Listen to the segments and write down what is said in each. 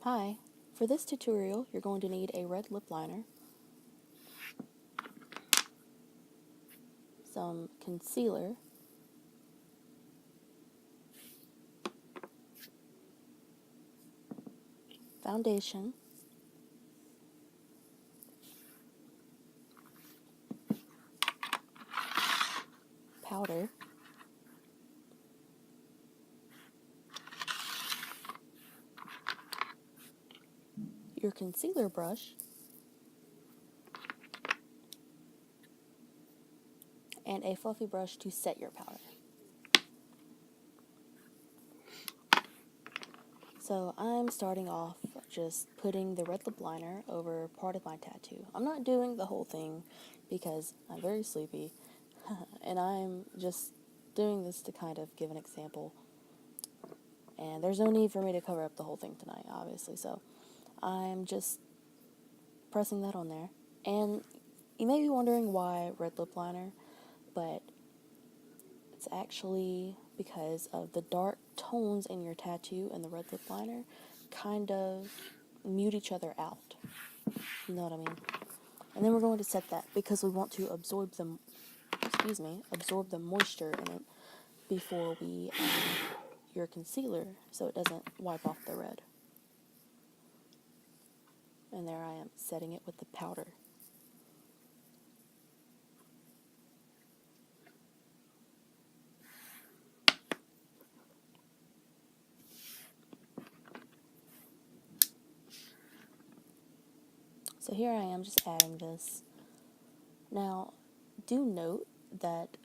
Hi, for this tutorial you're going to need a red lip liner, some concealer, foundation, powder, your concealer brush, and a fluffy brush to set your powder. So I'm starting off just putting the red lip liner over part of my tattoo. I'm not doing the whole thing because I'm very sleepy and I'm just doing this to kind of give an example. And there's no need for me to cover up the whole thing tonight, obviously, so I'm just pressing that on there. And you may be wondering why red lip liner, but it's actually because of the dark tones in your tattoo and the red lip liner kind of mute each other out. You know what I mean? And then we're going to set that because we want to absorb the moisture in it before we add your concealer so it doesn't wipe off the red. And there I am setting it with the powder. So here I am just adding this. Now, do note that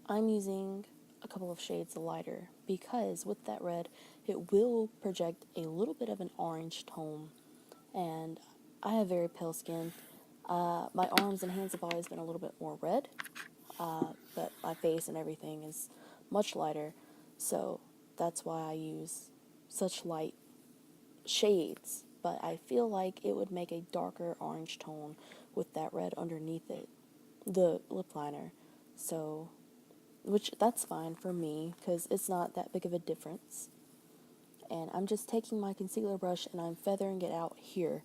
I'm using a couple of shades lighter because with that red, it will project a little bit of an orange tone. And I have very pale skin. My arms and hands have always been a little bit more red, but my face and everything is much lighter. So that's why I use such light shades. But I feel like it would make a darker orange tone with that red underneath it, the lip liner. So, which that's fine for me because it's not that big of a difference. And I'm just taking my concealer brush and I'm feathering it out here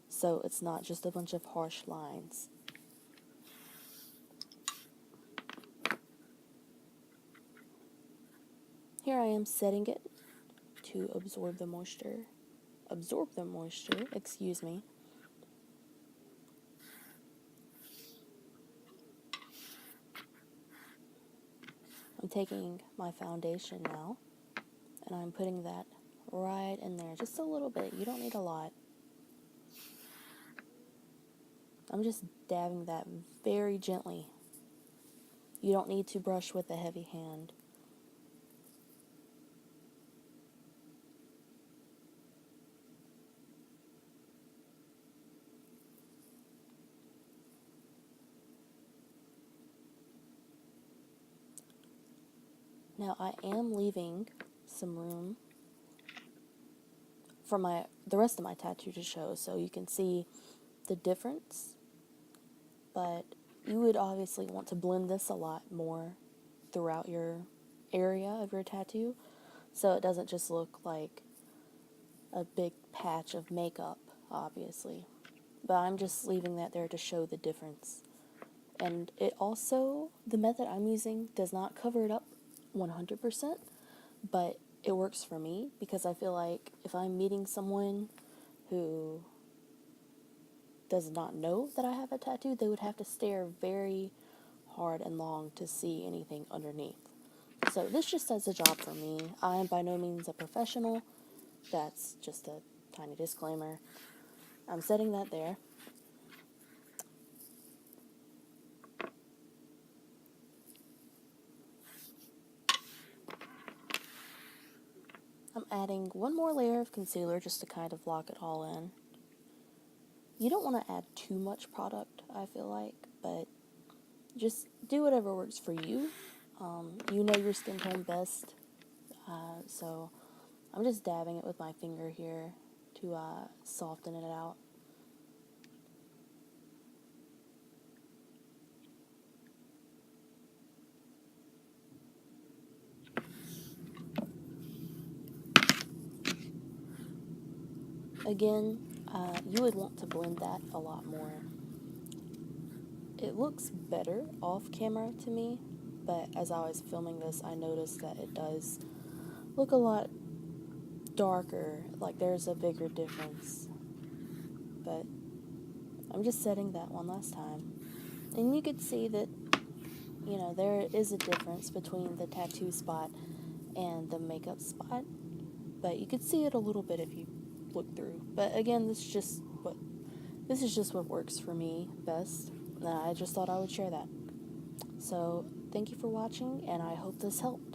so it's not just a bunch of harsh lines. Here I am setting it to absorb the moisture, excuse me. I'm taking my foundation now and I'm putting that right in there, just a little bit. You don't need a lot. I'm just dabbing that very gently. You don't need to brush with a heavy hand. Now I am leaving some room for the rest of my tattoo to show so you can see the difference, but you would obviously want to blend this a lot more throughout your area of your tattoo so it doesn't just look like a big patch of makeup, obviously. But I'm just leaving that there to show the difference. And it also, the method I'm using does not cover it up 100%, but it works for me because I feel like if I'm meeting someone who does not know that I have a tattoo, they would have to stare very hard and long to see anything underneath. So this just does the job for me. I am by no means a professional. That's just a tiny disclaimer. I'm setting that there. I'm adding one more layer of concealer just to kind of lock it all in. You don't want to add too much product, I feel like, but just do whatever works for you. You know your skin tone best, so I'm just dabbing it with my finger here to soften it out. again, you would want to blend that a lot more. It looks better off camera to me, but as I was filming this, I noticed that it does look a lot darker, like there's a bigger difference. But I'm just setting that one last time. And you could see that, there is a difference between the tattoo spot and the makeup spot, but you could see it a little bit if you look through. But again, this is just what works for me best. I just thought I would share that. So, thank you for watching, and I hope this helped.